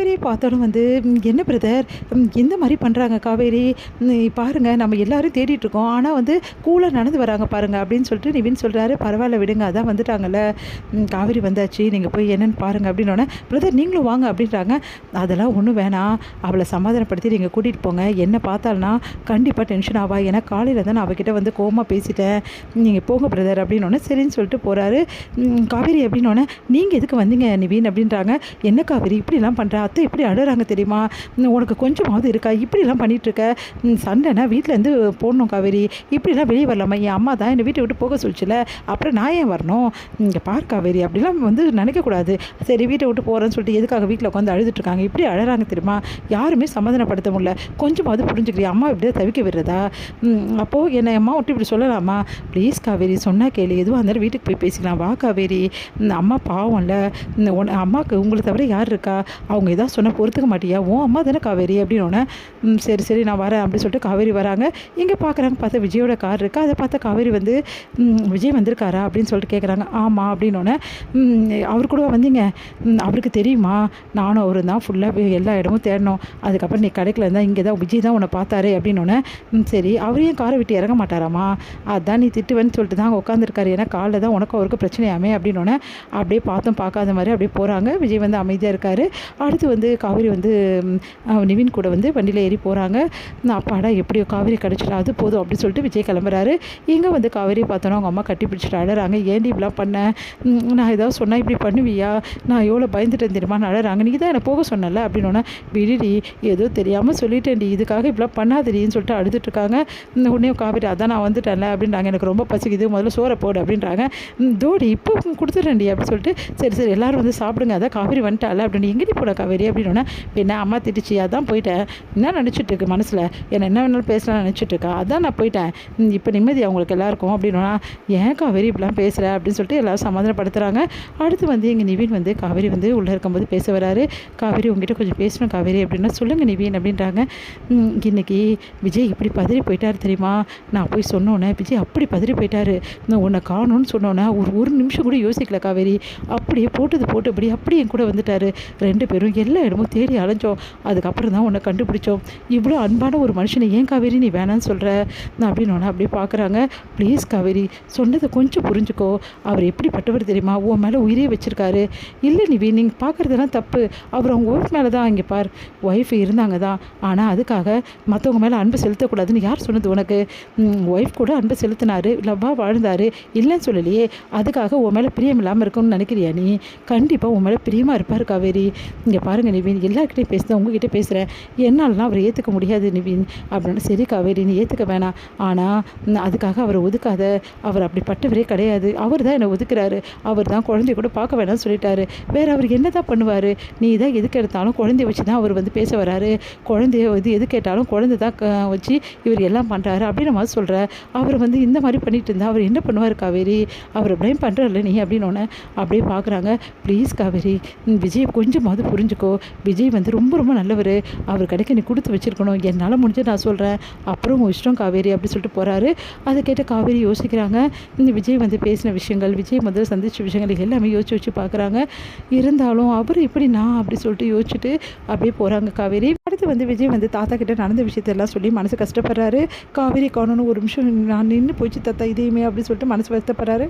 காவேரியை பார்த்தோன்னு வந்து என்ன பிரதர் இந்த மாதிரி பண்ணுறாங்க காவேரி பாருங்கள் நம்ம எல்லாரும் தேடிட்டுருக்கோம் ஆனால் வந்து கூலாக நடந்து வராங்க பாருங்கள் அப்படின்னு சொல்லிட்டு நிவின் சொல்கிறாரு. பரவாயில்ல விடுங்க, அதான் வந்துட்டாங்கல்ல, காவேரி வந்தாச்சு, நீங்கள் போய் என்னென்னு பாருங்கள் அப்படின்னோடனே பிரதர் நீங்களும் வாங்க அப்படின்றாங்க. அதெல்லாம் ஒன்றும் வேணாம், அவளை சமாதானப்படுத்தி நீங்கள் கூட்டிகிட்டு போங்க, என்ன பார்த்தால்னா கண்டிப்பாக டென்ஷன் ஆவா, ஏன்னா காலையில் தான் நான் அவகிட்ட வந்து கோவமாக பேசிட்டேன், நீங்கள் போங்க பிரதர் அப்படின்னோடனே சரின்னு சொல்லிட்டு போகிறாரு. காவேரி அப்படின்னோடனே நீங்கள் எதுக்கு வந்தீங்க நிவின் அப்படின்றாங்க. என்ன காவேரி இப்படிலாம் பண்ணுற, அத்தை இப்படி அழுறாங்க தெரியுமா, உனக்கு கொஞ்சமாவது இருக்கா, இப்படிலாம் பண்ணிகிட்ருக்க, சண்டைனா வீட்டிலேருந்து போடணும் காவேரி, இப்படிலாம் வெளியே வரலாமா, என் அம்மா தான் என்னை வீட்டை விட்டு போக சொல்லிச்சுல, அப்புறம் நான் ஏன் வரணும், இங்கே பார் காவேரி அப்படிலாம் வந்து நினைக்கக்கூடாது, சரி வீட்டை விட்டு போகிறேன்னு சொல்லிட்டு எதுக்காக வீட்டில் உட்காந்து அழுதுட்ருக்காங்க, இப்படி அழறாங்க தெரியுமா, யாருமே சமாதானப்படுத்த முடியல, கொஞ்சமாவது புரிஞ்சுக்கிறியா, அம்மா இப்படியே தவிக்க விடுறதா, அப்போது என்னை அம்மா விட்டு இப்படி சொல்லலாமா, ப்ளீஸ் காவேரி சொன்னால் கேளு, எதுவும் இருந்தாலும் வீட்டுக்கு போய் பேசிக்கலாம் வா காவேரி, அம்மா பாவம்ல, அம்மாவுக்கு உங்களை தவிர யார் இருக்கா, அவங்க எதாவது சொன்னால் பொறுத்துக்க மாட்டியா, உன் அம்மா தானே காவேரி அப்படின்னோடனே சரி சரி நான் வரேன் அப்படின்னு சொல்லிட்டு காவேரி வராங்க. இங்கே பார்க்குறாங்க, பார்த்தா விஜயோட கார் இருக்குது, அதை பார்த்தா காவேரி வந்து விஜய் வந்திருக்காரா அப்படின்னு சொல்லிட்டு கேட்குறாங்க. ஆமாம் அப்படின்னோடனே அவர் கூட வந்தீங்க, அவருக்கு தெரியுமா, நானும் அவரு தான் ஃபுல்லாக எல்லா இடமும் தேடணும், அதுக்கப்புறம் நீ கடைக்கில் இருந்தால் இங்கே தான் விஜய் தான் உன்னை பார்த்தாரு அப்படின்னோடனே சரி அவரையும் காரை விட்டு இறங்க மாட்டாராமா, அதான் நீ திட்டுவேன்னு சொல்லிட்டு தான் உட்காந்துருக்காரு, ஏன்னா காலில் தான் உனக்கும் அவருக்கு பிரச்சனையாமே அப்படின்னோடனே அப்படியே பார்த்தும் பார்க்காத மாதிரி அப்படியே போகிறாங்க. விஜய் வந்து அமைதியாக இருக்கார். அடுத்து வந்து காவேரி வந்து நிவின் கூட வந்து வண்டியில் ஏறி போகிறாங்க. அப்பாடா எப்படியோ காவேரி கிடச்சிட்டா, அது போதும் அப்படின்னு சொல்லிட்டு விஜய் கிளம்புறாரு. இங்கே வந்து காவேரி பார்த்தோன்னா அவங்க அம்மா கட்டி பிடிச்சிட்டு அழறாங்க. ஏன்டி இப்படிலாம் பண்ணேன், நான் ஏதாவது சொன்னால் இப்படி பண்ணுவியா, நான் எவ்வளோ பயந்துட்டேன் தெரியுமா, அழறாங்க, நீ தான் என்னை போக சொன்னல அப்படின்னோடனே விடுடி ஏதோ தெரியாமல் சொல்லிட்டேன்டி, இதுக்காக இப்படிலாம் பண்ணாதடின்னு சொல்லிட்டு அழுதுட்ருக்காங்க. உடனே காவேரி அதான் நான் வந்துட்டேன்ல அப்படின்றாங்க, எனக்கு ரொம்ப பசிக்குது, முதல்ல சோறை போடு அப்படின்றாங்க. தோடி இப்போ கொடுத்துட்றேன்டி அப்படின்னு சொல்லிட்டு சரி சரி எல்லோரும் வந்து சாப்பிடுங்க, அதான் காவேரி வந்துட்டால அப்படின்னு, எங்கடி போட காவேரி அப்படின்னோடனே என்ன அம்மா திட்டுச்சு, அதான் போயிட்டேன், என்ன நினச்சிட்டு இருக்கு மனசில், என்ன வேணாலும் பேசலாம் நினச்சிட்டு இருக்கா, அதான் நான் போயிட்டேன், இப்போ நிம்மதி அவங்களுக்கு எல்லாருக்கும் அப்படின்னா, ஏன் காவேரி இப்படிலாம் பேசுகிற அப்படின்னு சொல்லிட்டு எல்லோரும் சமாதானப்படுத்துகிறாங்க. அடுத்து வந்து எங்கள் நிவின் வந்து காவேரி வந்து உள்ளே இருக்கும்போது பேச வராரு. காவேரி உங்ககிட்ட கொஞ்சம் பேசணும் காவேரி அப்படின்னா, சொல்லுங்கள் நிவின் அப்படின்றாங்க. இன்றைக்கி விஜய் இப்படி பதறி போயிட்டார் தெரியுமா, நான் போய் சொன்னோன்னே விஜய் அப்படி பதறி போயிட்டார், நான் உன்னை காணோன்னு சொன்னோன்னே ஒரு நிமிஷம் கூட யோசிக்கல காவேரி, அப்படியே போட்டபடி அப்படியே கூட வந்துட்டார், ரெண்டு பேரும் எல்லா இடமும் தேடி அலைஞ்சோம், அதுக்கப்புறம் தான் உன்னை கண்டுபிடிச்சோம், இவ்வளோ அன்பான ஒரு மனுஷனை ஏன் காவேரி நீ வேணான்னு சொல்கிற அப்படின்னு அப்படியே பார்க்குறாங்க. ப்ளீஸ் காவேரி சொன்னதை கொஞ்சம் புரிஞ்சுக்கோ, அவர் எப்படிப்பட்டவர் தெரியுமா, உன் மேலே உயிரே வச்சுருக்காரு, இல்லை நிவி நீங்கள் பார்க்குறதெல்லாம் தப்பு, அவர் அவங்க ஒய்ஃப் மேலே தான், இங்கே பார் ஒய்ஃப் இருந்தாங்க தான், ஆனால் அதுக்காக மற்றவங்க மேலே அன்பு செலுத்தக்கூடாதுன்னு யார் சொன்னது உனக்கு, ஒய்ஃப் கூட அன்பு செலுத்தினார், லவ்வாக வாழ்ந்தார், இல்லைன்னு சொல்லலையே, அதுக்காக உன் மேலே பிரியம் இல்லாமல் இருக்கும்னு நினைக்கிறியா நீ, கண்டிப்பாக உன் மேலே பிரியமாக இருப்பார் காவேரி, இங்கே பாருங்கள் நிவின் எல்லாருக்கிட்டையும் பேசுகிறேன், உங்ககிட்ட பேசுகிறேன், என்னாலலாம் அவரை ஏற்றுக்க முடியாது நிவின் அப்படின்னு. சரி காவேரி நீ ஏற்றுக்க வேணாம், ஆனால் அதுக்காக அவரை ஒதுக்காத, அவர் அப்படிப்பட்டவரே கிடையாது, அவர் தான் என்னை ஒதுக்குறாரு, அவர் தான் குழந்தைய கூட பார்க்க வேணாம்னு சொல்லிட்டாரு, வேறு அவர் என்ன தான் பண்ணுவார், நீ தான் எதுக்கு எடுத்தாலும் குழந்தைய வச்சு தான் அவர் வந்து பேச வராரு, குழந்தைய வந்து எது கேட்டாலும் குழந்தை தான் வச்சு இவர் எல்லாம் பண்ணுறாரு அப்படின்னு மாதிரி சொல்கிற, அவர் வந்து இந்த மாதிரி பண்ணிட்டு இருந்தால் அவர் என்ன பண்ணுவார் காவேரி, அவரை ப்ளைம் பண்ணுறல நீ அப்படின்னோடனே அப்படியே பார்க்குறாங்க. ப்ளீஸ் காவேரி விஜய் கொஞ்சமாவது புரிஞ்சுக்கோ, விஜய் வந்து ரொம்ப ரொம்ப நல்லவர், அவர் கிடைக்க நீ கொடுத்து வச்சுருக்கணும், என்னால் முடிஞ்சு நான் சொல்கிறேன், அப்புறம் உன் இஷ்டம் காவேரி அப்படி சொல்லிட்டு போகிறாரு. அதை கேட்ட காவேரி யோசிக்கிறாங்க. இந்த விஜய் வந்து பேசின விஷயங்கள், விஜய் முதல்ல சந்தித்த விஷயங்கள் எல்லாமே யோசிச்சு பார்க்குறாங்க. இருந்தாலும் அவர் இப்படி நான் அப்படி சொல்லிட்டு யோசிச்சுட்டு அப்படியே போகிறாங்க காவேரி. அடுத்து வந்து விஜய் வந்து தாத்தா கிட்ட நடந்த விஷயத்தெல்லாம் சொல்லி மனசு கஷ்டப்படுறாரு. காவேரி காணணும், ஒரு நிமிஷம் நான் நின்று போச்சு தாத்தா இதையுமே அப்படின்னு சொல்லிட்டு மனசு வருத்தப்படுறாரு.